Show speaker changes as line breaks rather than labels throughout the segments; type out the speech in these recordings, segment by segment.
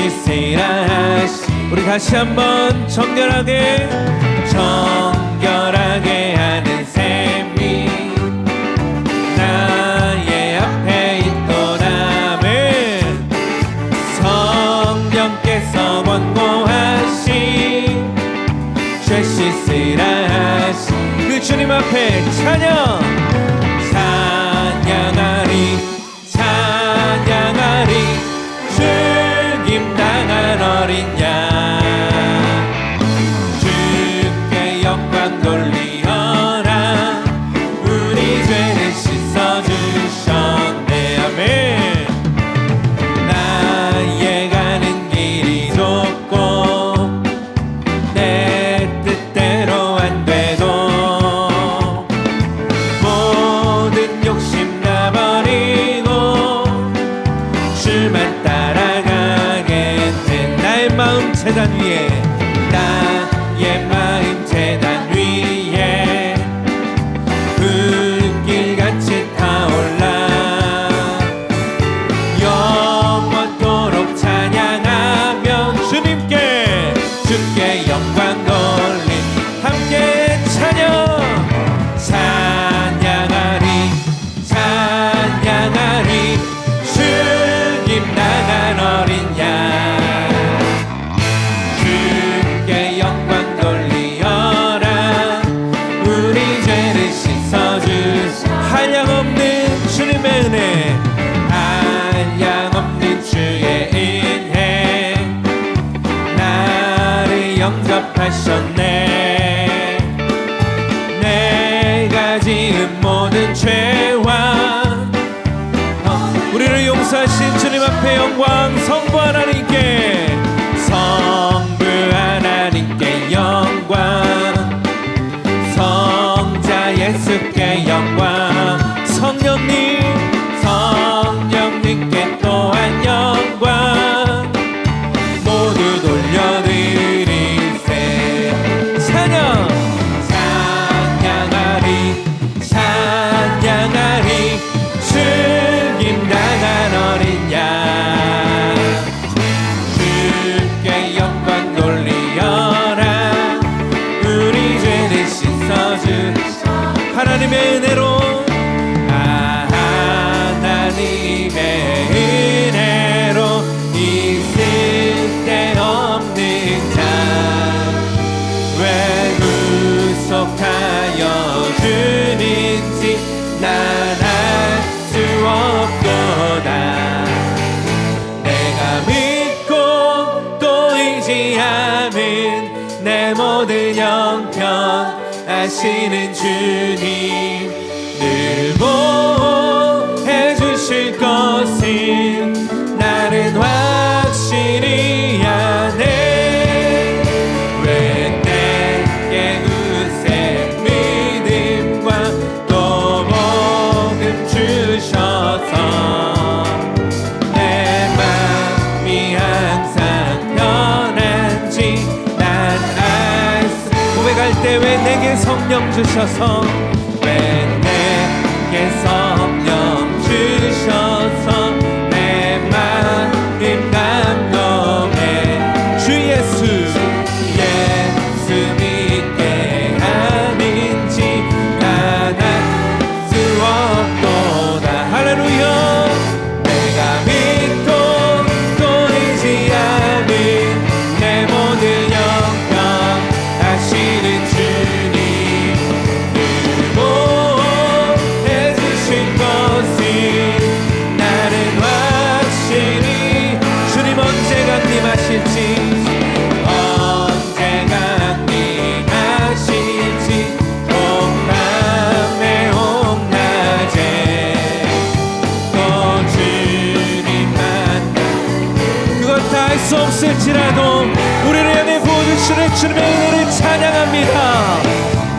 주시시라 하시. 우리 다시 한번 정결하게 하는 셈이 나의 앞에 있도다면 성령께서 권고하신 죄 씻으라 하시. 그 주님 앞에 찬양하리 죽임당한 어린 양 주께 영광 돌리어라. 우리 죄를 씻어주셨네. 아멘. 나의 가는 길이 좁고 내 뜻대로 안 돼도 모든 욕심 놔버리고 주만 따라가겠네. 나의 마음 제단 위에 불길같이 타올라 영원토록 찬양하며 주께 영광 돌림 함께 찬양하리 죽임당한 어린 양 주께 영광 돌리어라. 우리 죄를 씻어주시. 한량없는 주님의 은혜, 한량없는 주의 은혜 나를 영접하셨네. 내가 지은 모든 죄와 우리를 용서하신 주님 앞에 영광. 성부 하나님께 영광, 성자 예수께 영광, 성령님께 또한 영광 모두 돌려드리세. 찬양하리 죽임당한 어린 양 주께 영광 돌리어라. 우리 죄를 씻어주 하나님의 은혜로 하나님의 은혜로 있을 데 없는 자 왜 구속하여 주는지 난 알 수 없도다. 내가 믿고 또 의지하는 내 모든 형편 아시는 주님 늘 보호해 주실 것을 나는 확실히 아네. 왜 내게 굳세 믿음과 또 복음 주셔서 내 맘이 항상 편한지 난 알 수. 고백할 때 왜 내게 성령 주셔서 왜 내게 성령 주셔서 내 마음 감동해. 주 예수 믿게 하는지 난 알 수 없도다. 할렐루야. 내가 믿고 또 의지하는 내 모든 영광 하시는 주님 늘 보호해 주실 것을 나는 확실히. 주님 언제 강림하실지 홍남의 홍낮에 또 주님 만나 그것 다 알 수 없을지라도 우리를 향해 부어주시는 주님의 은혜를 찬양합니다.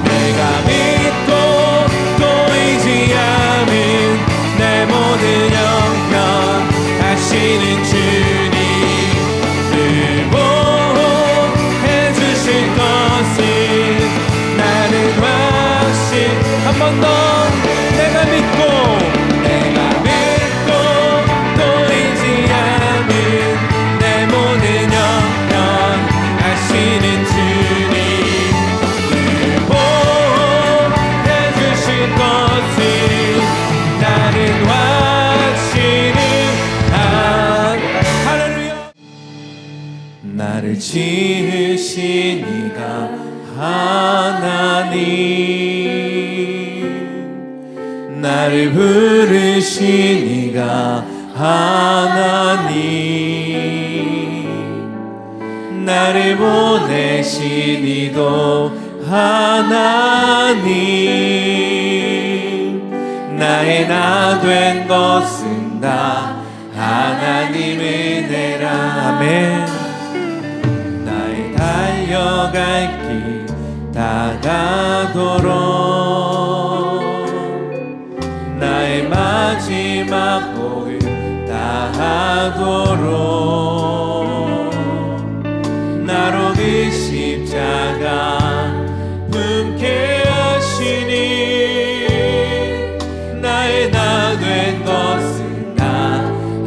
내가 믿고 또 의지하는 내 모든 형편 하시는 주님 늘 보호해 주실 것을 나는 확실. 한 번 더 내가 믿고 또 의지하는 내 모든 나를 지으신 이가 하나님, 나를 부르신 이가 하나님, 나를 보내신 이도 하나님, 나의 나 된 것은 다 하나님 은혜라. 아멘. 나의 달려갈 길 다가도록, 나의 마지막 복을 다하도록, 나로 그 십자가 품게 하시니, 나의 나 된 것은 다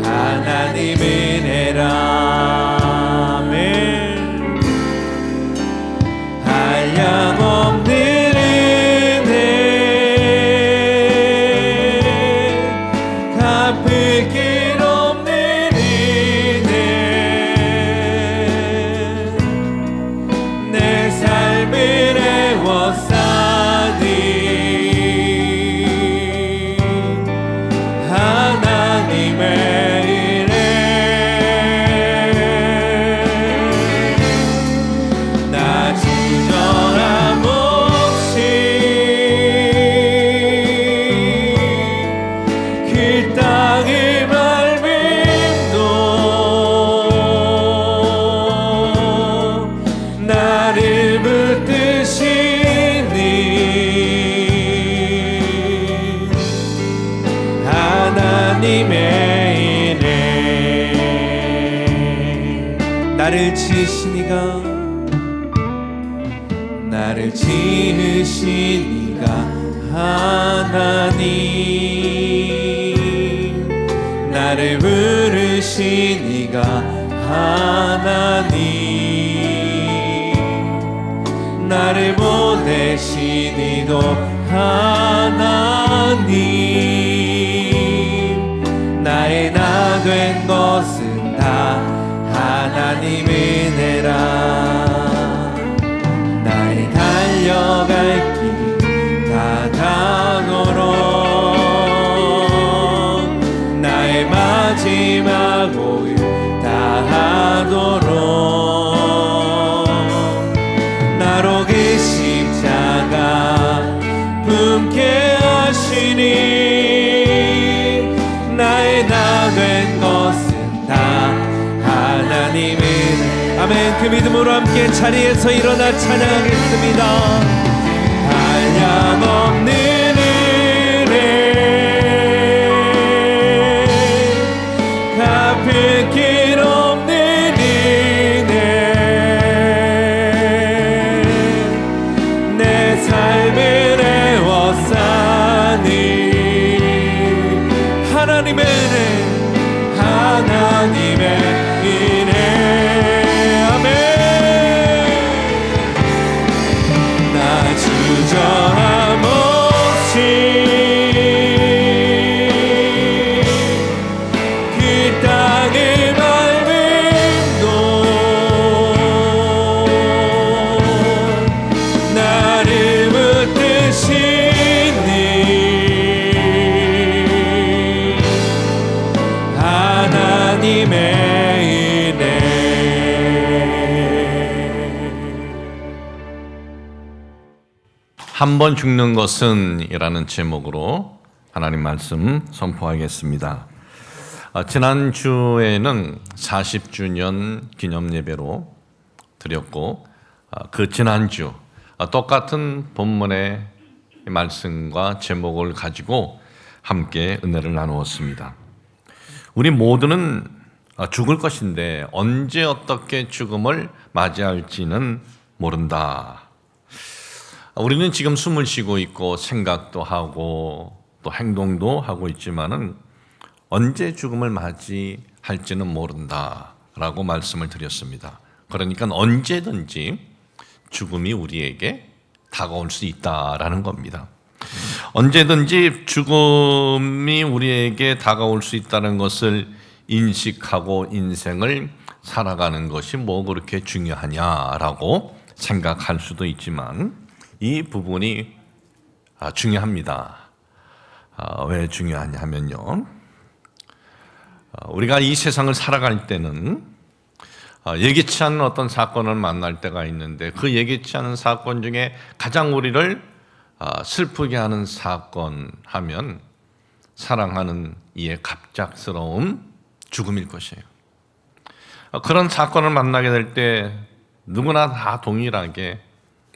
하나님 은혜라. 아멘. 한량없는 은혜, 갚을 길 없는 은혜, 내 삶을 애워싸니 하나님의 은혜. 나 주저함 없이 그 땅의 밟음도 나를 붙드시니 하나님의 은혜. 나를 지으신 이가, 나를 지으신 이가 하나님, 나를 부르신 이가 하나님, 나를 보내신 이도 하나님, 나의 나 된 것은 다 하나님 은혜라. 나의 달려갈 길 다가도록, 나의 마지막 복을 다하도록, 나로 그 십자가 품게 하시니, 나의 나 된 것은 다 하나님 은혜. 아멘. 그 믿음으로 함께 자리에서 일어나 찬양하겠습니다. 한량없는 은혜, 갚을 길 없는 은혜, 내 삶을 애워싸니 하나님의 은혜, 하나님의 은혜. 아멘. 나 주저함 없이 그 땅의 밟음도 나를 붙드시니 하나님의 은혜.
한 번 죽는 것은 이라는 제목으로 하나님 말씀 선포하겠습니다. 지난주에는 40주년 기념 예배로 드렸고, 그 지난주 똑같은 본문의 말씀과 제목을 가지고 함께 은혜를 나누었습니다. 우리 모두는 죽을 것인데 언제 어떻게 죽음을 맞이할지는 모른다. 우리는 지금 숨을 쉬고 있고 생각도 하고 또 행동도 하고 있지만은 언제 죽음을 맞이할지는 모른다라고 말씀을 드렸습니다. 그러니까 언제든지 죽음이 우리에게 다가올 수 있다라는 겁니다. 언제든지 죽음이 우리에게 다가올 수 있다는 것을 인식하고 인생을 살아가는 것이 뭐 그렇게 중요하냐라고 생각할 수도 있지만 이 부분이 중요합니다. 왜 중요하냐 하면요, 우리가 이 세상을 살아갈 때는 예기치 않은 어떤 사건을 만날 때가 있는데 그 예기치 않은 사건 중에 가장 우리를 슬프게 하는 사건 하면 사랑하는 이의 갑작스러운 죽음일 것이에요. 그런 사건을 만나게 될 때 누구나 다 동일하게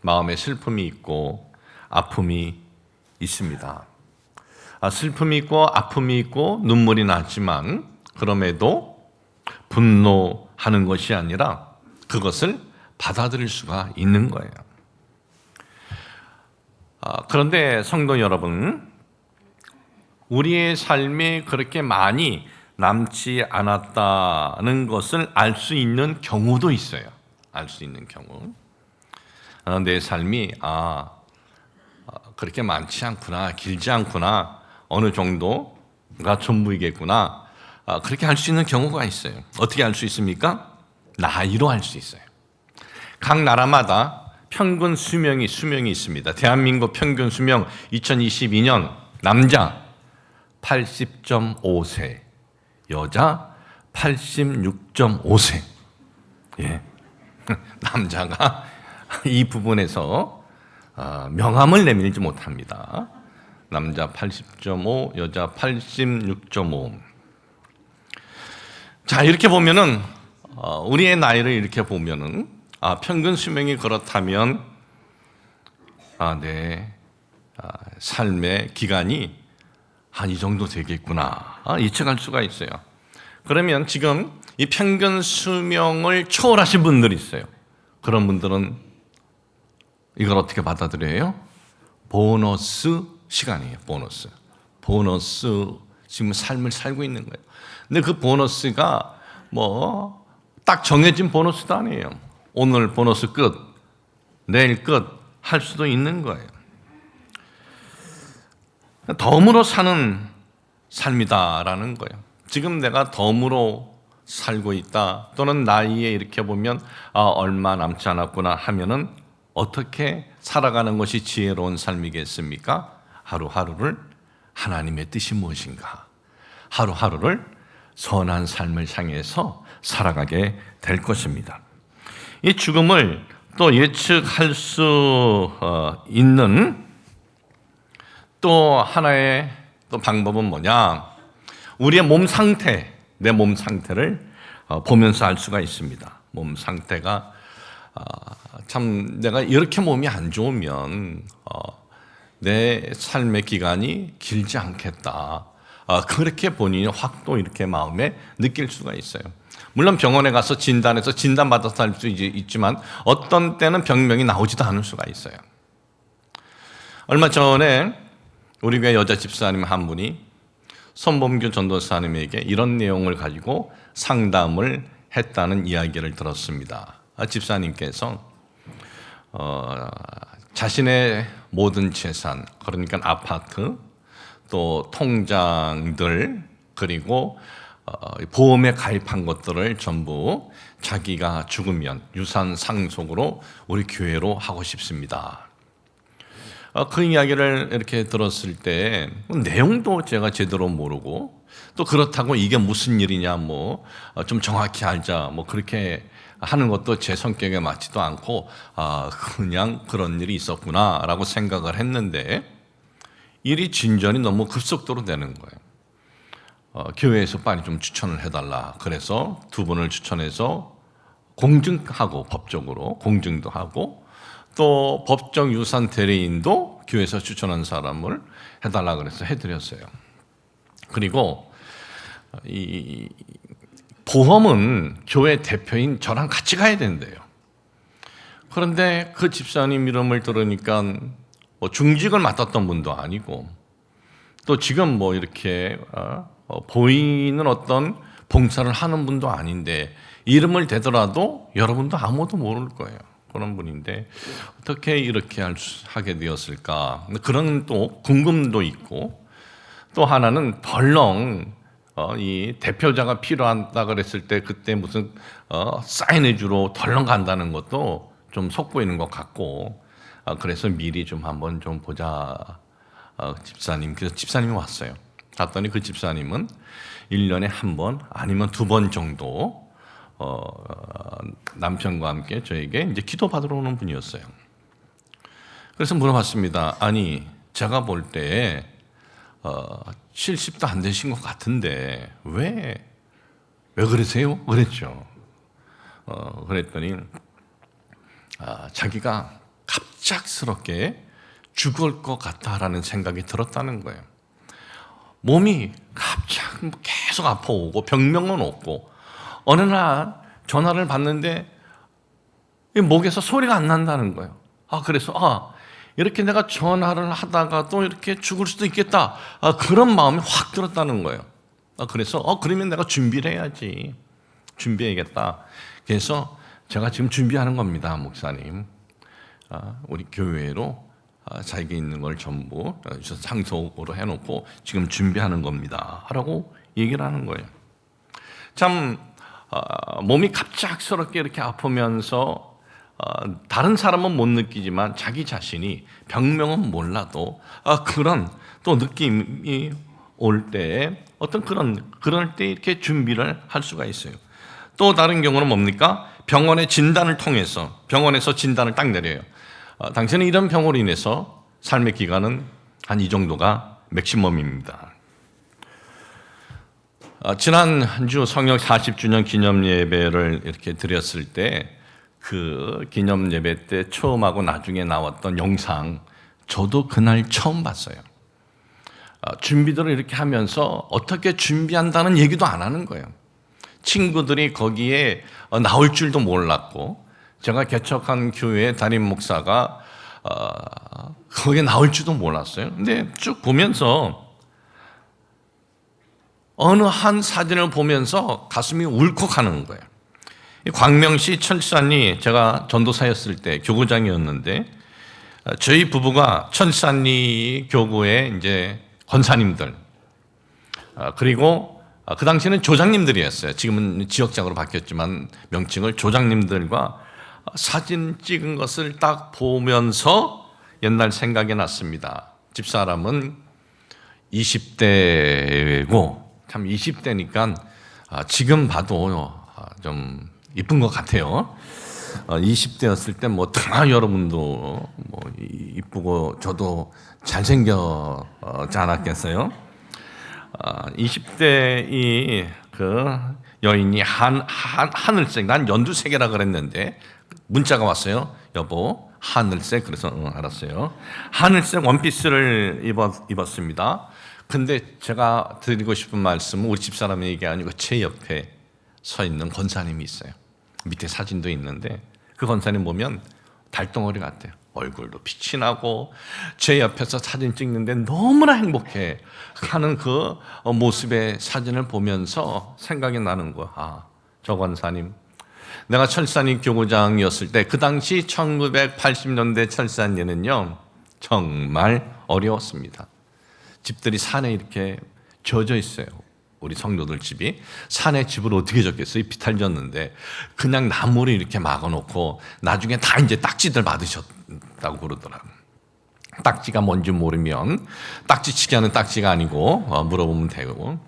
마음에 슬픔이 있고 아픔이 있습니다. 슬픔이 있고 아픔이 있고 눈물이 나지만 그럼에도 분노하는 것이 아니라 그것을 받아들일 수가 있는 거예요. 그런데 성도 여러분, 우리의 삶이 그렇게 많이 남지 않았다는 것을 알 수 있는 경우도 있어요. 알 수 있는 경우. 내 삶이 그렇게 많지 않구나, 길지 않구나, 어느 정도가 전부이겠구나, 그렇게 알 수 있는 경우가 있어요. 어떻게 알 수 있습니까? 나이로 알 수 있어요. 각 나라마다 평균 수명이 있습니다. 대한민국 평균 수명 2022년 남자 80.5세, 여자 86.5세. 예. 남자가 이 부분에서 명함을 내밀지 못합니다. 남자 80.5, 여자 86.5. 자, 이렇게 보면은 우리의 나이를 이렇게 보면은 평균 수명이 그렇다면 내 삶의 기간이 한 이 정도 되겠구나 예측할 수가 있어요. 그러면 지금 이 평균 수명을 초월하신 분들이 있어요. 그런 분들은 이걸 어떻게 받아들여요? 보너스 시간이에요. 보너스 지금 삶을 살고 있는 거예요. 근데 그 보너스가 뭐 딱 정해진 보너스도 아니에요. 오늘 보너스 끝, 내일 끝 할 수도 있는 거예요. 덤으로 사는 삶이다라는 거예요. 지금 내가 덤으로 살고 있다, 또는 나이에 이렇게 보면 얼마 남지 않았구나 하면은 어떻게 살아가는 것이 지혜로운 삶이겠습니까? 하루하루를 하나님의 뜻이 무엇인가, 하루하루를 선한 삶을 향해서 살아가게 될 것입니다. 이 죽음을 또 예측할 수 있는 또 하나의 또 방법은 뭐냐? 우리의 몸 상태, 내 몸 상태를 보면서 알 수가 있습니다. 몸 상태가 참 내가 이렇게 몸이 안 좋으면 내 삶의 기간이 길지 않겠다. 그렇게 본인이 확 또 이렇게 마음에 느낄 수가 있어요. 물론 병원에 가서 진단해서 진단받아서 할 수 있지만 어떤 때는 병명이 나오지도 않을 수가 있어요. 얼마 전에 우리 교회 여자 집사님 한 분이 손범규 전도사님에게 이런 내용을 가지고 상담을 했다는 이야기를 들었습니다. 집사님께서 자신의 모든 재산, 그러니까 아파트, 또 통장들, 그리고 보험에 가입한 것들을 전부 자기가 죽으면 유산 상속으로 우리 교회로 하고 싶습니다. 그 이야기를 이렇게 들었을 때 내용도 제가 제대로 모르고, 또 그렇다고 이게 무슨 일이냐 좀 정확히 알자 그렇게 하는 것도 제 성격에 맞지도 않고 그냥 그런 일이 있었구나라고 생각을 했는데, 일이 진전이 너무 급속도로 되는 거예요. 교회에서 빨리 좀 추천을 해달라. 그래서 두 분을 추천해서 공증하고, 법적으로 공증도 하고, 또 법정 유산 대리인도 교회에서 추천한 사람을 해달라 그래서 해드렸어요. 그리고 이 보험은 교회 대표인 저랑 같이 가야 된대요. 그런데 그 집사님 이름을 들으니까 중직을 맡았던 분도 아니고, 또 지금 이렇게 보이는 어떤 봉사를 하는 분도 아닌데, 이름을 대더라도 여러분도 아무도 모를 거예요. 그런 분인데 어떻게 이렇게 하게 되었을까, 그런 또 궁금도 있고, 또 하나는 벌렁 이 대표자가 필요하다 그랬을 때 그때 무슨 사인해주러 덜렁 간다는 것도 좀 속보이는 것 같고, 그래서 미리 좀 한번 좀 보자 집사님. 그래서 집사님이 왔어요. 갔더니 그 집사님은 1년에 한 번 아니면 2번 정도 남편과 함께 저에게 이제 기도 받으러 오는 분이었어요. 그래서 물어봤습니다. 아니, 제가 볼 때 70도 안 되신 것 같은데 왜 그러세요? 그랬죠. 그랬더니 자기가 갑작스럽게 죽을 것 같다라는 생각이 들었다는 거예요. 몸이 계속 아파오고 병명은 없고, 어느 날 전화를 받는데 목에서 소리가 안 난다는 거예요. 그래서 이렇게 내가 전화를 하다가 또 이렇게 죽을 수도 있겠다, 그런 마음이 확 들었다는 거예요. 그래서 그러면 내가 준비를 해야지, 준비해야겠다. 그래서 제가 지금 준비하는 겁니다, 목사님. 우리 교회로 자기가 있는 걸 전부 상속으로 해놓고 지금 준비하는 겁니다 라고 얘기를 하는 거예요. 참 몸이 갑작스럽게 이렇게 아프면서 다른 사람은 못 느끼지만 자기 자신이 병명은 몰라도 그런 또 느낌이 올 때 어떤 그럴 때 이렇게 준비를 할 수가 있어요. 또 다른 경우는 뭡니까? 병원의 진단을 통해서 병원에서 진단을 딱 내려요. 당신은 이런 병으로 인해서 삶의 기간은 한 이 정도가 맥시멈입니다. 지난주 성역 40주년 기념 예배를 이렇게 드렸을 때 그 기념 예배 때 처음하고 나중에 나왔던 영상, 저도 그날 처음 봤어요. 준비들을 이렇게 하면서 어떻게 준비한다는 얘기도 안 하는 거예요. 친구들이 거기에 나올 줄도 몰랐고, 제가 개척한 교회의 담임 목사가 거기에 나올 줄도 몰랐어요. 근데 쭉 보면서 어느 한 사진을 보면서 가슴이 울컥하는 거예요. 광명시 철산리, 제가 전도사였을 때 교구장이었는데, 저희 부부가 철산리 교구의 이제 권사님들, 그리고 그 당시에는 조장님들이었어요. 지금은 지역장으로 바뀌었지만 명칭을 조장님들과 사진 찍은 것을 딱 보면서 옛날 생각이 났습니다. 집사람은 20대고, 참 20대니까 지금 봐도 좀 이쁜 것 같아요. 20대였을 때 뭐 다 여러분도 뭐 이쁘고 저도 잘생겼지 않았겠어요? 20대 그 여인이 하늘색, 난 연두색이라 그랬는데 문자가 왔어요. 여보, 하늘색. 그래서 알았어요. 하늘색 원피스를 입었습니다. 근데 제가 드리고 싶은 말씀은 우리 집사람의 얘기 아니고 제 옆에 서 있는 권사님이 있어요. 밑에 사진도 있는데 그 권사님 보면 달덩어리 같아요. 얼굴도 빛이 나고 제 옆에서 사진 찍는데 너무나 행복해 하는 그 모습의 사진을 보면서 생각이 나는 거야. 저 권사님, 내가 철산리 교구장이었을 때 그 당시 1980년대 철산리는요 정말 어려웠습니다. 집들이 산에 이렇게 젖어 있어요. 우리 성도들 집이 산에 집을 어떻게 졌겠어요? 비탈졌는데 그냥 나무를 이렇게 막아놓고 나중에 다 이제 딱지들 받으셨다고 그러더라고요. 딱지가 뭔지 모르면 딱지치기 하는 딱지가 아니고 물어보면 되고,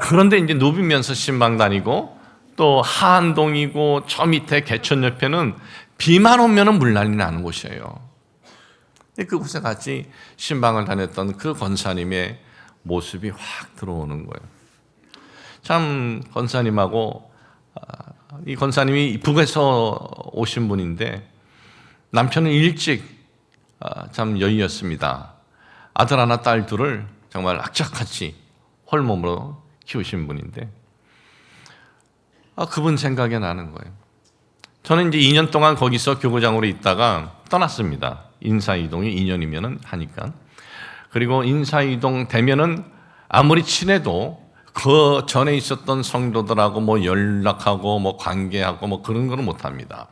그런데 이제 누비면서 신방 다니고, 또 하안동이고 저 밑에 개천 옆에는 비만 오면은 물난리 나는 곳이에요. 그곳에 같이 신방을 다녔던 그 권사님의 모습이 확 들어오는 거예요. 참 권사님하고, 이 권사님이 북에서 오신 분인데 남편은 일찍 참 여인이었습니다. 아들 하나 딸 둘을 정말 악착같이 홀몸으로 키우신 분인데 그분 생각이 나는 거예요. 저는 이제 2년 동안 거기서 교구장으로 있다가 떠났습니다. 인사이동이 2년이면 하니까. 그리고 인사이동 되면은 아무리 친해도 그 전에 있었던 성도들하고 뭐 연락하고 뭐 관계하고 뭐 그런 거는 못 합니다.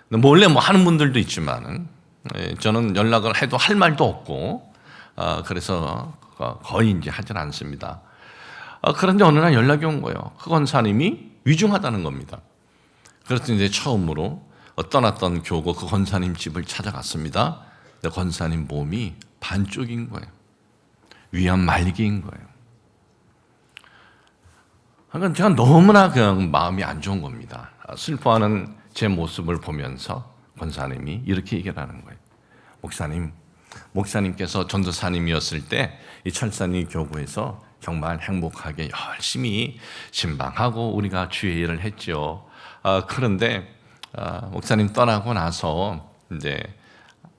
몰래 뭐 하는 분들도 있지만은 저는 연락을 해도 할 말도 없고, 그래서 거의 이제 하질 않습니다. 그런데 어느 날 연락이 온 거예요. 그 권사님이 위중하다는 겁니다. 그래서 이제 처음으로 떠났던 교구 그 권사님 집을 찾아갔습니다. 근데 권사님 몸이 반쪽인 거예요. 위암 말기인 거예요. 그러니까 제가 너무나 그냥 마음이 안 좋은 겁니다. 슬퍼하는 제 모습을 보면서 권사님이 이렇게 얘기를 하는 거예요. 목사님께서 전도사님이었을 때 이 철산리 교구에서 정말 행복하게 열심히 신방하고 우리가 주의 일을 했죠. 그런데 목사님 떠나고 나서 이제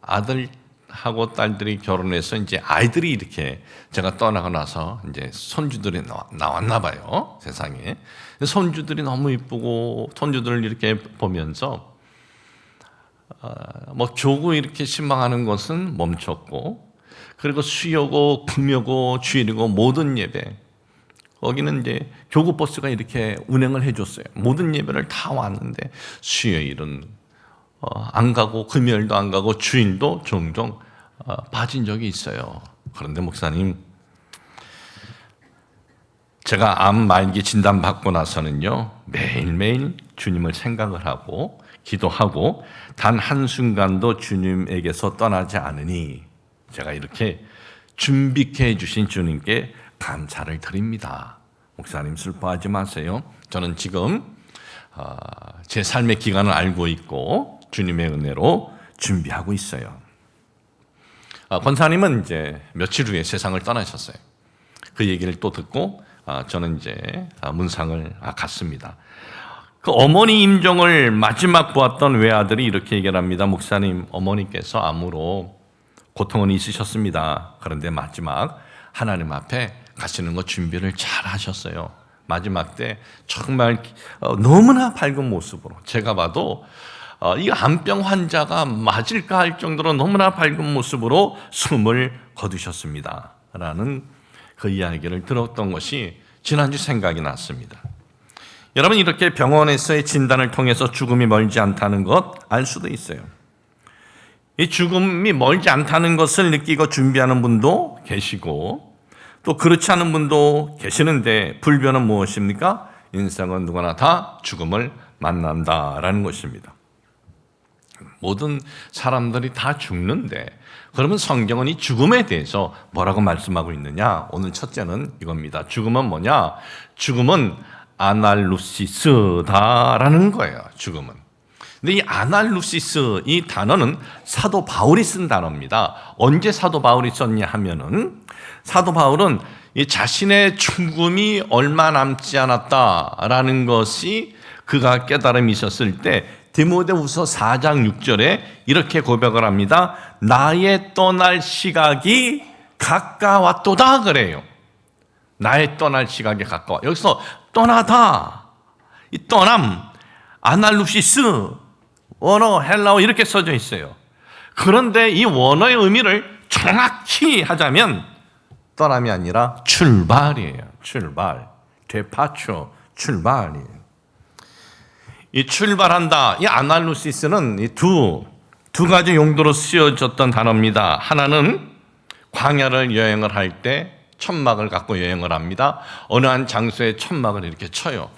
아들하고 딸들이 결혼해서 이제 아이들이 이렇게 제가 떠나고 나서 이제 손주들이 나왔나 봐요, 세상에. 손주들이 너무 이쁘고 손주들을 이렇게 보면서 뭐 교구 이렇게 신방하는 것은 멈췄고, 그리고 수요고 금요고 주일이고 모든 예배, 거기는 이제 교구 버스가 이렇게 운행을 해줬어요. 모든 예배를 다 왔는데 수요일은 안 가고 금요일도 안 가고 주일도 종종 빠진 적이 있어요. 그런데 목사님, 제가 암 말기 진단 받고 나서는요, 매일매일 주님을 생각을 하고 기도하고 단 한순간도 주님에게서 떠나지 않으니 제가 이렇게 준비케 해주신 주님께 감사를 드립니다. 목사님 슬퍼하지 마세요. 저는 지금 제 삶의 기간을 알고 있고 주님의 은혜로 준비하고 있어요. 권사님은 이제 며칠 후에 세상을 떠나셨어요. 그 얘기를 또 듣고 저는 이제 문상을 갔습니다. 그 어머니 임종을 마지막 보았던 외아들이 이렇게 얘기를 합니다. 목사님, 어머니께서 암으로 고통은 있으셨습니다. 그런데 마지막 하나님 앞에 가시는 거 준비를 잘 하셨어요. 마지막 때 정말 너무나 밝은 모습으로, 제가 봐도 이 암병 환자가 맞을까 할 정도로 너무나 밝은 모습으로 숨을 거두셨습니다. 라는 그 이야기를 들었던 것이 지난주 생각이 났습니다. 여러분, 이렇게 병원에서의 진단을 통해서 죽음이 멀지 않다는 것 알 수도 있어요. 이 죽음이 멀지 않다는 것을 느끼고 준비하는 분도 계시고 또 그렇지 않은 분도 계시는데, 불변은 무엇입니까? 인생은 누구나 다 죽음을 만난다라는 것입니다. 모든 사람들이 다 죽는데, 그러면 성경은 이 죽음에 대해서 뭐라고 말씀하고 있느냐? 오늘 첫째는 이겁니다. 죽음은 뭐냐? 죽음은 아날루시스다라는 거예요. 죽음은. 근데 이 아날루시스, 이 단어는 사도 바울이 쓴 단어입니다. 언제 사도 바울이 썼냐 하면은, 사도 바울은 이 자신의 죽음이 얼마 남지 않았다라는 것이 그가 깨달음이 있었을 때 디모데후서 4장 6절에 이렇게 고백을 합니다. 나의 떠날 시각이 가까웠도다 그래요. 나의 떠날 시각이 가까워. 여기서 떠나다, 이 떠남, 아날루시스, 원어, 헬라어 이렇게 써져 있어요. 그런데 이 원어의 의미를 정확히 하자면 떠남이 아니라 출발이에요. 출발, departure, 출발이에요. 이 출발한다, 이 아날루시스는 이 두 가지 용도로 쓰여졌던 단어입니다. 하나는 광야를 여행을 할 때 천막을 갖고 여행을 합니다. 어느 한 장소에 천막을 이렇게 쳐요.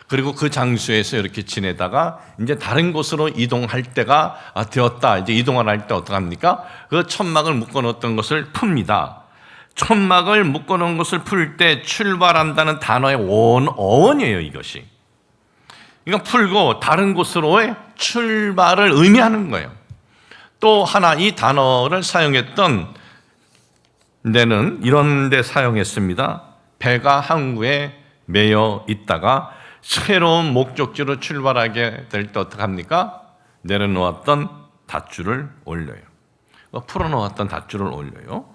그리고 그 장소에서 이렇게 지내다가 이제 다른 곳으로 이동할 때가 되었다. 이제 이동을 할 때 어떡합니까? 그 천막을 묶어놓았던 것을 풉니다. 천막을 묶어놓은 것을 풀 때 출발한다는 단어의 어원이에요, 이것이. 그러니까 풀고 다른 곳으로의 출발을 의미하는 거예요. 또 하나, 이 단어를 사용했던 데는 이런 데 사용했습니다. 배가 항구에 매여 있다가 새로운 목적지로 출발하게 될 때 어떡합니까? 내려놓았던 닷줄을 올려요. 풀어놓았던 닷줄을 올려요.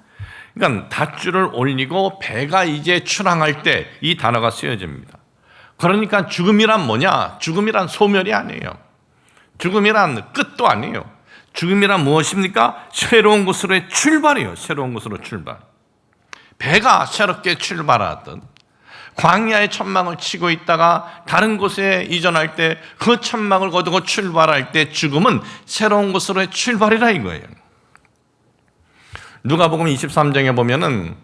그러니까 닷줄을 올리고 배가 이제 출항할 때 이 단어가 쓰여집니다. 그러니까 죽음이란 뭐냐? 죽음이란 소멸이 아니에요. 죽음이란 끝도 아니에요. 죽음이란 무엇입니까? 새로운 곳으로의 출발이에요. 새로운 곳으로 출발. 배가 새롭게 출발하던 광야의 천막을 치고 있다가 다른 곳에 이전할 때 그 천막을 거두고 출발할 때 죽음은 새로운 곳으로의 출발이라 이거예요. 누가복음 23장에 보면은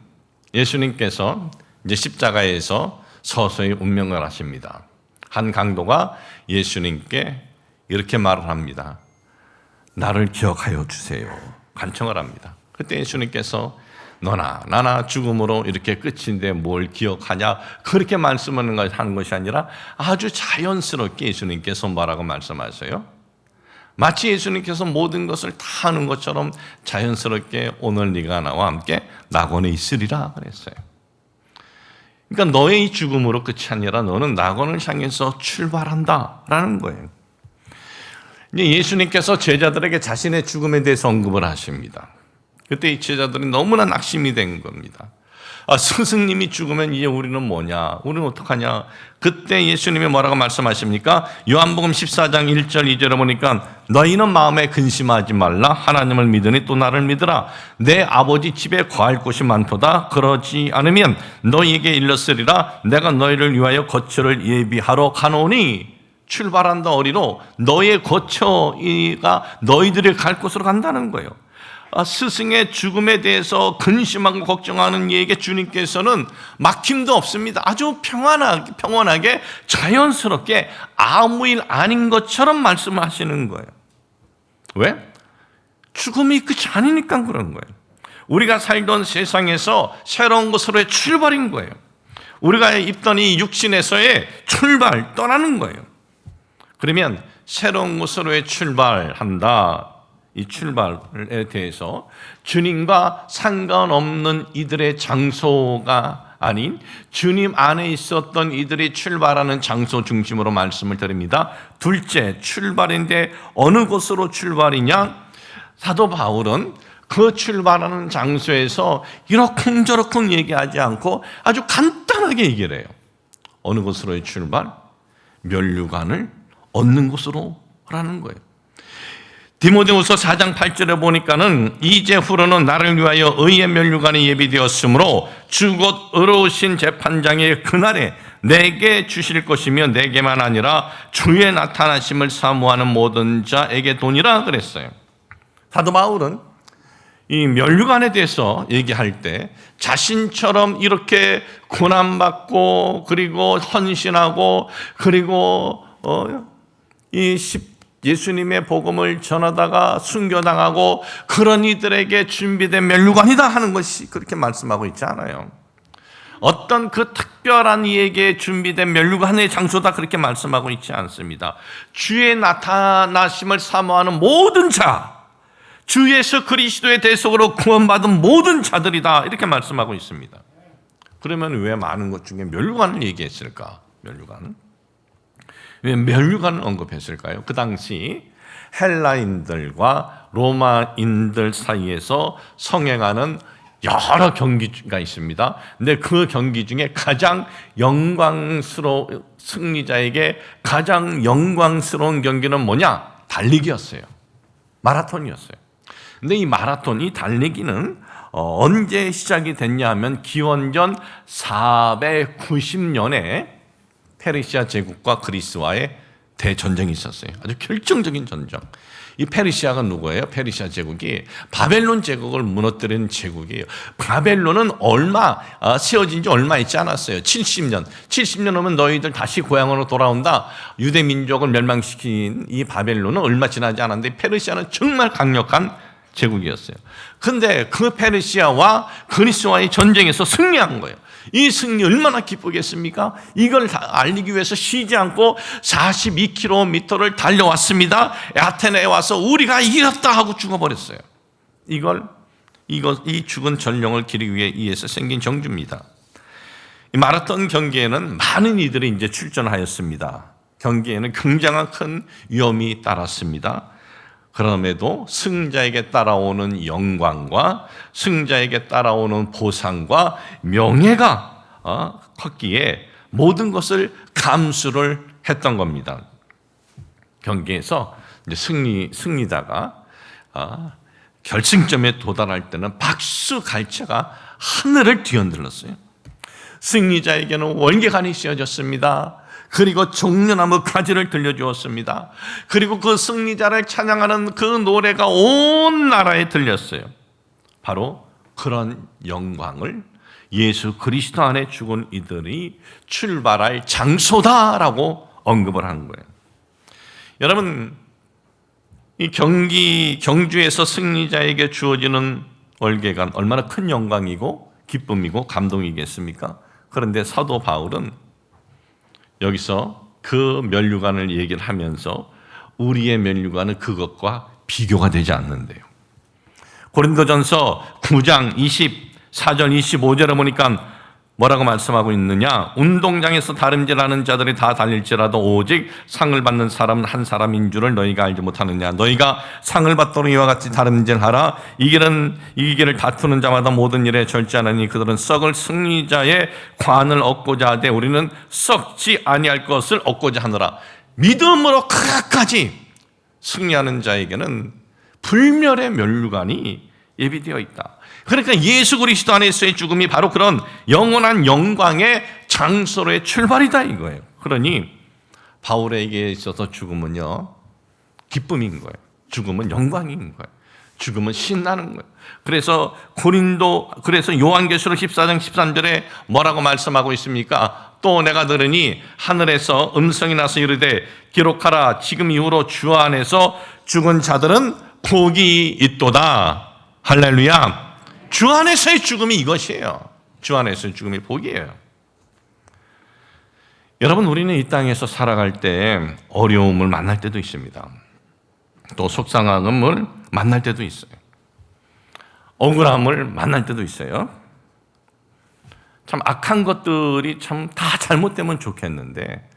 예수님께서 이제 십자가에서 서서히 운명을 하십니다. 한 강도가 예수님께 이렇게 말을 합니다. 나를 기억하여 주세요. 간청을 합니다. 그때 예수님께서 너나 나나 죽음으로 이렇게 끝인데 뭘 기억하냐, 그렇게 말씀하는 것이 아니라 아주 자연스럽게 예수님께서 뭐라고 말씀하세요? 마치 예수님께서 모든 것을 다 아는 것처럼 자연스럽게 오늘 네가 나와 함께 낙원에 있으리라 그랬어요. 그러니까 너의 이 죽음으로 끝이 아니라 너는 낙원을 향해서 출발한다라는 거예요. 이제 예수님께서 제자들에게 자신의 죽음에 대해서 언급을 하십니다. 그때 이 제자들이 너무나 낙심이 된 겁니다. 스승님이 죽으면 이제 우리는 뭐냐? 우리는 어떡하냐? 그때 예수님이 뭐라고 말씀하십니까? 요한복음 14장 1절 2절에 보니까 너희는 마음에 근심하지 말라. 하나님을 믿으니 또 나를 믿으라. 내 아버지 집에 거할 곳이 많도다. 그러지 않으면 너희에게 일렀으리라. 내가 너희를 위하여 거처를 예비하러 가노니 출발한다 어리로 너의 거처가 너희들이 갈 곳으로 간다는 거예요. 스승의 죽음에 대해서 근심하고 걱정하는 이에게 주님께서는 막힘도 없습니다. 아주 평온하게 자연스럽게 아무 일 아닌 것처럼 말씀하시는 거예요. 왜? 죽음이 끝이 아니니까 그런 거예요. 우리가 살던 세상에서 새로운 것으로의 출발인 거예요. 우리가 입던 이 육신에서의 출발, 떠나는 거예요. 그러면 새로운 곳으로의 출발한다. 이 출발에 대해서 주님과 상관없는 이들의 장소가 아닌 주님 안에 있었던 이들이 출발하는 장소 중심으로 말씀을 드립니다. 둘째, 출발인데 어느 곳으로 출발이냐? 사도 바울은 그 출발하는 장소에서 이러쿵저러쿵 얘기하지 않고 아주 간단하게 얘기를 해요. 어느 곳으로의 출발? 면류관을 얻는 곳으로 라는 거예요. 디모데후서 4장 8절에 보니까는 이제후로는 나를 위하여 의의 면류관이 예비되었으므로 주 곧 의로우신 재판장의 그날에 내게 주실 것이며 내게만 아니라 주의 나타나심을 사모하는 모든 자에게 도니라 그랬어요. 사도 바울은 이 면류관에 대해서 얘기할 때 자신처럼 이렇게 고난받고 그리고 헌신하고 그리고 예수님의 복음을 전하다가 순교당하고 그런 이들에게 준비된 면류관이다 하는 것이 그렇게 말씀하고 있지 않아요. 어떤 그 특별한 이에게 준비된 면류관의 장소다 그렇게 말씀하고 있지 않습니다. 주의 나타나심을 사모하는 모든 자, 주 예수 그리스도의 대속으로 구원받은 모든 자들이다 이렇게 말씀하고 있습니다. 그러면 왜 많은 것 중에 면류관을 얘기했을까? 왜 면류관을 언급했을까요? 그 당시 헬라인들과 로마인들 사이에서 성행하는 여러 경기가 있습니다. 근데 그 경기 중에 가장 승리자에게 가장 영광스러운 경기는 뭐냐? 달리기였어요. 마라톤이었어요. 근데 이 달리기는 언제 시작이 됐냐 하면 기원전 490년에 페르시아 제국과 그리스와의 대전쟁이 있었어요. 아주 결정적인 전쟁. 이 페르시아가 누구예요? 페르시아 제국이 바벨론 제국을 무너뜨린 제국이에요. 바벨론은 세워진 지 얼마 있지 않았어요. 70년. 70년 오면 너희들 다시 고향으로 돌아온다. 유대 민족을 멸망시킨 이 바벨론은 얼마 지나지 않았는데 페르시아는 정말 강력한 제국이었어요. 근데 그 페르시아와 그리스와의 전쟁에서 승리한 거예요. 이 승리 얼마나 기쁘겠습니까? 이걸 알리기 위해서 쉬지 않고 42km를 달려왔습니다. 아테네에 와서 우리가 이겼다 하고 죽어버렸어요. 이 죽은 전령을 기리기 위해서 생긴 정주입니다. 이 마라톤 경기에는 많은 이들이 이제 출전하였습니다. 경기에는 굉장한 큰 위험이 따랐습니다. 그럼에도 승자에게 따라오는 영광과 승자에게 따라오는 보상과 명예가 컸기에 모든 것을 감수를 했던 겁니다. 경기에서 이제 승리자가 결승점에 도달할 때는 박수 갈채가 하늘을 뒤흔들었어요. 승리자에게는 월계관이 씌워졌습니다. 그리고 종려나무 가지를 들려주었습니다. 그리고 그 승리자를 찬양하는 그 노래가 온 나라에 들렸어요. 바로 그런 영광을 예수 그리스도 안에 죽은 이들이 출발할 장소다라고 언급을 한 거예요. 여러분, 이 경주에서 승리자에게 주어지는 월계관 얼마나 큰 영광이고 기쁨이고 감동이겠습니까? 그런데 사도 바울은 여기서 그 면류관을 얘기를 하면서 우리의 면류관은 그것과 비교가 되지 않는데요. 고린도전서 9장 24절 25절에 보니까 뭐라고 말씀하고 있느냐? 운동장에서 다름질하는 자들이 다 달릴지라도 오직 상을 받는 사람은 한 사람인 줄을 너희가 알지 못하느냐? 너희가 상을 받도록 이와 같이 다름질하라. 이 길을 다투는 자마다 모든 일에 절제하느니 그들은 썩을 승리자의 관을 얻고자 하되 우리는 썩지 아니할 것을 얻고자 하노라. 믿음으로 끝까지 승리하는 자에게는 불멸의 면류관이 예비되어 있다. 그러니까 예수 그리스도 안에서의 죽음이 바로 그런 영원한 영광의 장소로의 출발이다 이거예요. 그러니 바울에게 있어서 죽음은요, 기쁨인 거예요. 죽음은 영광인 거예요. 죽음은 신나는 거예요. 그래서 요한계시록 14장 13절에 뭐라고 말씀하고 있습니까? 또 내가 들으니 하늘에서 음성이 나서 이르되 기록하라. 지금 이후로 주 안에서 죽은 자들은 복이 있도다. 할렐루야. 주 안에서의 죽음이 이것이에요. 주 안에서의 죽음이 복이에요. 여러분, 우리는 이 땅에서 살아갈 때 어려움을 만날 때도 있습니다. 또 속상함을 만날 때도 있어요. 억울함을 만날 때도 있어요. 참 악한 것들이 참 다 잘못되면 좋겠는데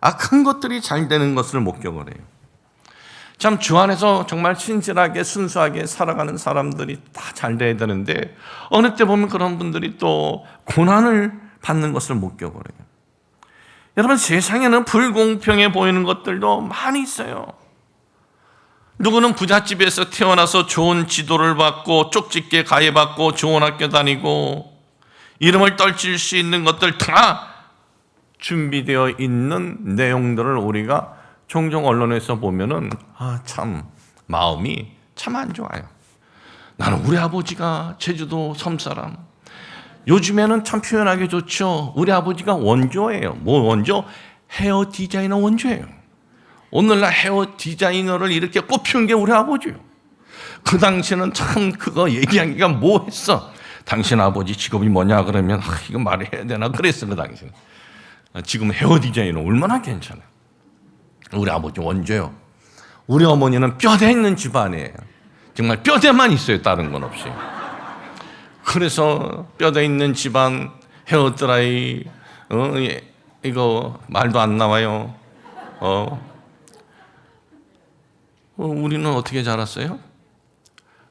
악한 것들이 잘 되는 것을 목격을 해요. 참 주 안에서 정말 신실하게 순수하게 살아가는 사람들이 다 잘 돼야 되는데 어느 때 보면 그런 분들이 또 고난을 받는 것을 목격을 해요. 여러분, 세상에는 불공평해 보이는 것들도 많이 있어요. 누구는 부잣집에서 태어나서 좋은 지도를 받고 쪽집게 가해받고 좋은 학교 다니고 이름을 떨칠 수 있는 것들 다 준비되어 있는 내용들을 우리가 종종 언론에서 보면은 참 마음이 참 안 좋아요. 나는 우리 아버지가 제주도 섬사람. 요즘에는 참 표현하기 좋죠. 우리 아버지가 원조예요. 뭐 원조? 헤어 디자이너 원조예요. 오늘날 헤어 디자이너를 이렇게 꼽히는 게 우리 아버지예요. 그 당시에는 참 그거 얘기하기가 뭐했어. 당신 아버지 직업이 뭐냐 그러면 이거 말해야 되나 그랬어 그 당시에는. 지금 헤어 디자이너 얼마나 괜찮아요. 우리 아버지 원조요. 우리 어머니는 뼈대 있는 집안이에요. 정말 뼈대만 있어요. 다른 건 없이. 그래서 뼈대 있는 집안 헤어드라이 이거 말도 안 나와요. 우리는 어떻게 자랐어요?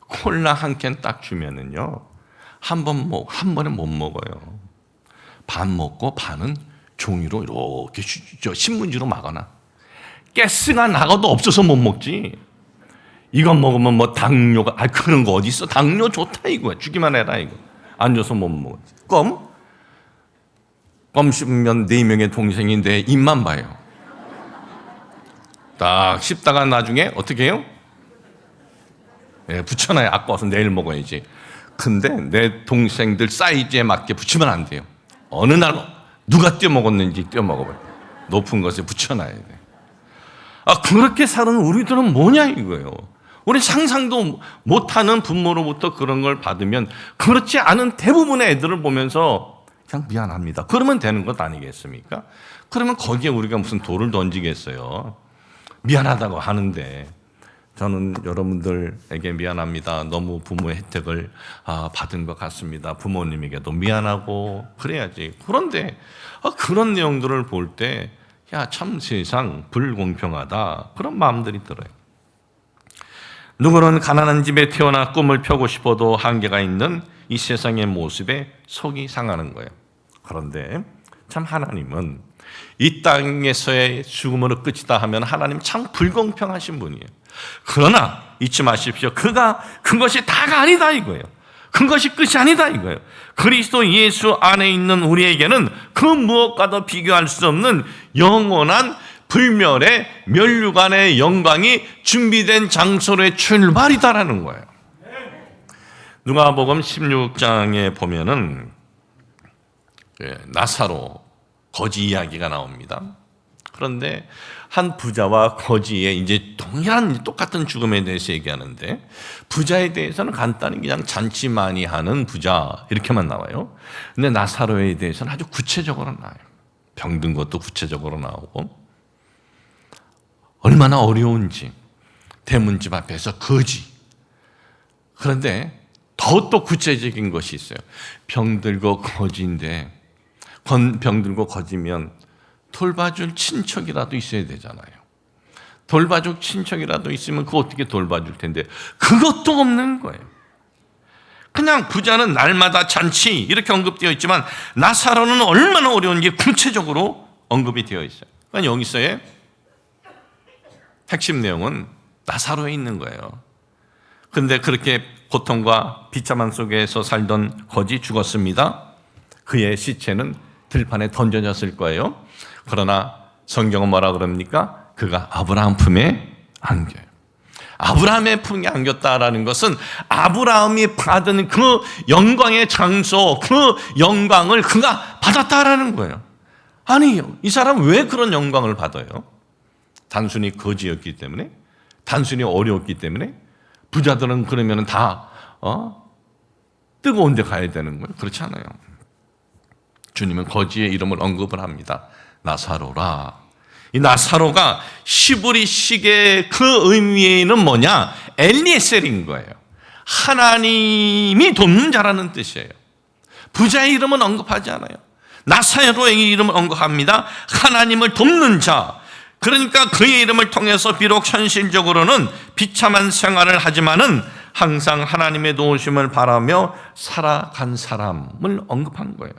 콜라 한 캔 딱 주면은요 한 번에 못 먹어요. 반 먹고 반은 종이로 이렇게 신문지로 막아놔. 가스가 나가도 없어서 못 먹지. 이건 먹으면 뭐 당뇨가 그런 거 어디 있어? 당뇨 좋다 이거야. 주기만 해라 이거. 안 줘서 못 먹어. 껌 씹으면 4명의 동생인데 입만 봐요. 딱 씹다가 나중에 어떻게 해요? 붙여놔요. 아까워서 내일 먹어야지. 근데 내 동생들 사이즈에 맞게 붙이면 안 돼요. 어느 날 누가 떼어 먹었는지 떼어 먹어봐요. 높은 것에 붙여놔야 돼. 그렇게 사는 우리들은 뭐냐 이거예요. 우리 상상도 못하는 부모로부터 그런 걸 받으면 그렇지 않은 대부분의 애들을 보면서 그냥 미안합니다. 그러면 되는 것 아니겠습니까? 그러면 거기에 우리가 무슨 돌을 던지겠어요. 미안하다고 하는데 저는 여러분들에게 미안합니다. 너무 부모의 혜택을 받은 것 같습니다. 부모님에게도 미안하고 그래야지. 그런데 그런 내용들을 볼 때 참 세상 불공평하다 그런 마음들이 들어요. 누구는 가난한 집에 태어나 꿈을 펴고 싶어도 한계가 있는 이 세상의 모습에 속이 상하는 거예요. 그런데 참 하나님은 이 땅에서의 죽음으로 끝이다 하면 하나님 참 불공평하신 분이에요. 그러나 잊지 마십시오. 그것이 다가 아니다 이거예요. 그것이 끝이 아니다 이거예요. 그리스도 예수 안에 있는 우리에게는 그 무엇과도 비교할 수 없는 영원한 불멸의 면류관의 영광이 준비된 장소로의 출발이다라는 거예요. 누가복음 16장에 보면은 나사로 거지 이야기가 나옵니다. 그런데 한 부자와 거지의 이제 동일한 똑같은 죽음에 대해서 얘기하는데, 부자에 대해서는 간단히 그냥 잔치 많이 하는 부자 이렇게만 나와요. 근데 나사로에 대해서는 아주 구체적으로 나와요. 병든 것도 구체적으로 나오고, 얼마나 어려운지, 대문집 앞에서 거지. 그런데 더 또 구체적인 것이 있어요. 병들고 거지인데, 병들고 거지면 돌봐줄 친척이라도 있어야 되잖아요. 돌봐줄 친척이라도 있으면 그거 어떻게 돌봐줄 텐데 그것도 없는 거예요. 그냥 부자는 날마다 잔치 이렇게 언급되어 있지만 나사로는 얼마나 어려운지 구체적으로 언급이 되어 있어요. 그러니까 여기서의 핵심 내용은 나사로에 있는 거예요. 그런데 그렇게 고통과 비참함 속에서 살던 거지 죽었습니다. 그의 시체는 들판에 던져졌을 거예요. 그러나 성경은 뭐라 그럽니까? 그가 아브라함 품에 안겨요. 아브라함의 품에 안겼다라는 것은 아브라함이 받은 그 영광의 장소, 그 영광을 그가 받았다라는 거예요. 아니, 이 사람 왜 그런 영광을 받아요? 단순히 거지였기 때문에? 단순히 어려웠기 때문에? 부자들은 그러면 다 뜨거운 데 가야 되는 거예요? 그렇지 않아요. 주님은 거지의 이름을 언급을 합니다. 나사로라. 이 나사로가 시브리식의 그 의미는 뭐냐? 엘리에셀인 거예요. 하나님이 돕는 자라는 뜻이에요. 부자의 이름은 언급하지 않아요. 나사로의 이름을 언급합니다. 하나님을 돕는 자. 그러니까 그의 이름을 통해서 비록 현실적으로는 비참한 생활을 하지만은 항상 하나님의 도우심을 바라며 살아간 사람을 언급한 거예요.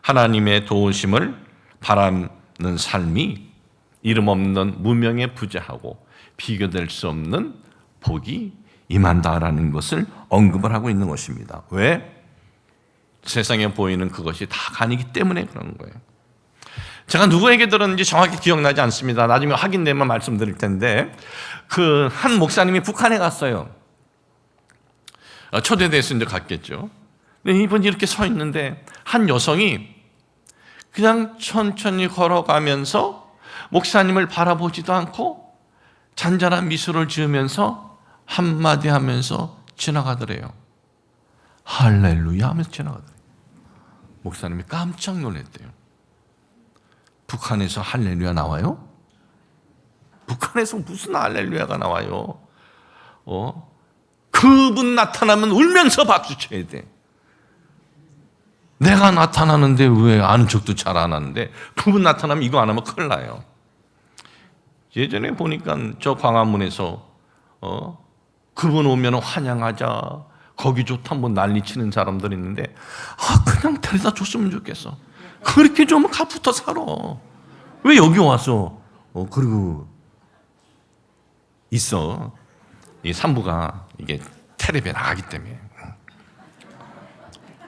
하나님의 도우심을 바라는 삶이 이름 없는 무명의 부자하고 비교될 수 없는 복이 임한다라는 것을 언급을 하고 있는 것입니다. 왜? 세상에 보이는 그것이 다 가니기 때문에 그런 거예요. 제가 누구에게 들었는지 정확히 기억나지 않습니다. 나중에 확인되면 말씀드릴 텐데, 그 한 목사님이 북한에 갔어요. 초대돼서 이제 갔겠죠. 근데 이분이 이렇게 서 있는데 한 여성이 그냥 천천히 걸어가면서 목사님을 바라보지도 않고 잔잔한 미소를 지으면서 한마디 하면서 지나가더래요. 할렐루야 하면서 지나가더래요. 목사님이 깜짝 놀랐대요. 북한에서 할렐루야 나와요? 북한에서 무슨 할렐루야가 나와요? 그분 나타나면 울면서 박수 쳐야 돼. 내가 나타나는데 왜 아는 척도 잘 안 하는데 그분 나타나면 이거 안 하면 큰일 나요. 예전에 보니까 저 광화문에서 그분 오면 환영하자, 거기 좋다 뭐 난리치는 사람들 있는데 그냥 데려다 줬으면 좋겠어. 그렇게 좀 가부터 살아. 왜 여기 와서 그리고 있어. 이 산부가 이게 텔레비에 나가기 때문에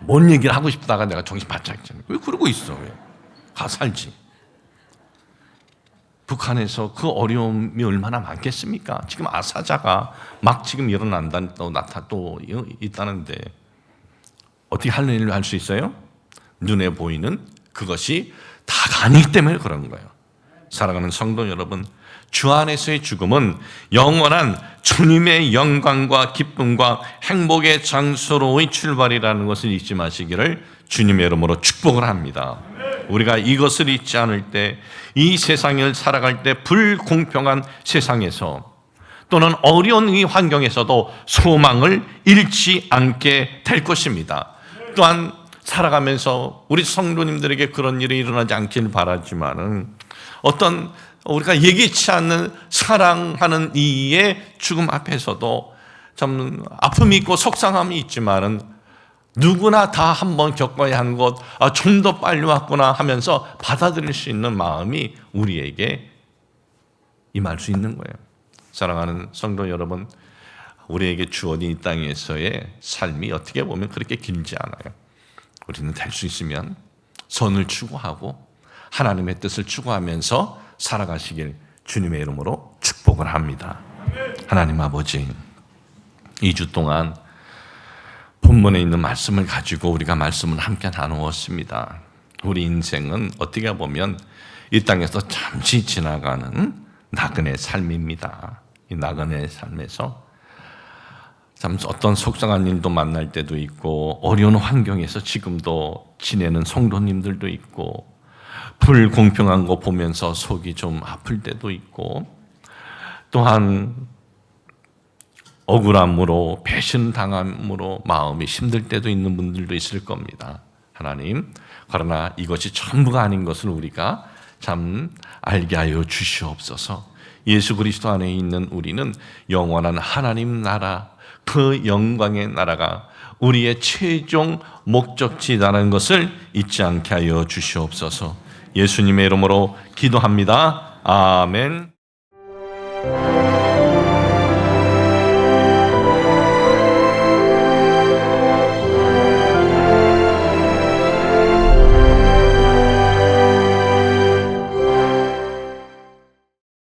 뭔 얘기를 하고 싶다가 내가 정신 바짝 있잖아요. 왜 그러고 있어? 왜? 가 살지. 북한에서 그 어려움이 얼마나 많겠습니까? 지금 아사자가 막 지금 일어난다 또 있다는데 어떻게 할렐루야 할 수 있어요? 눈에 보이는 그것이 다 가니기 때문에 그런 거예요. 사랑하는 성도 여러분, 주 안에서의 죽음은 영원한 주님의 영광과 기쁨과 행복의 장소로의 출발이라는 것을 잊지 마시기를 주님의 이름으로 축복을 합니다. 우리가 이것을 잊지 않을 때, 이 세상을 살아갈 때 불공평한 세상에서 또는 어려운 이 환경에서도 소망을 잃지 않게 될 것입니다. 또한 살아가면서 우리 성도님들에게 그런 일이 일어나지 않길 바라지만은 어떤 우리가 예기치 않는 사랑하는 이의 죽음 앞에서도 참 아픔이 있고 속상함이 있지만은 누구나 다 한번 겪어야 하는 것, 좀 더 빨리 왔구나 하면서 받아들일 수 있는 마음이 우리에게 임할 수 있는 거예요. 사랑하는 성도 여러분, 우리에게 주어진 이 땅에서의 삶이 어떻게 보면 그렇게 길지 않아요. 우리는 될 수 있으면 선을 추구하고 하나님의 뜻을 추구하면서 살아가시길 주님의 이름으로 축복을 합니다. 하나님 아버지, 2주 동안 본문에 있는 말씀을 가지고 우리가 말씀을 함께 나누었습니다. 우리 인생은 어떻게 보면 이 땅에서 잠시 지나가는 나그네 삶입니다. 이 나그네 삶에서 참 어떤 속상한 일도 만날 때도 있고 어려운 환경에서 지금도 지내는 성도님들도 있고 불공평한 거 보면서 속이 좀 아플 때도 있고 또한 억울함으로 배신당함으로 마음이 힘들 때도 있는 분들도 있을 겁니다. 하나님, 그러나 이것이 전부가 아닌 것을 우리가 참 알게 하여 주시옵소서. 예수 그리스도 안에 있는 우리는 영원한 하나님 나라, 그 영광의 나라가 우리의 최종 목적지라는 것을 잊지 않게 하여 주시옵소서. 예수님의 이름으로 기도합니다. 아멘.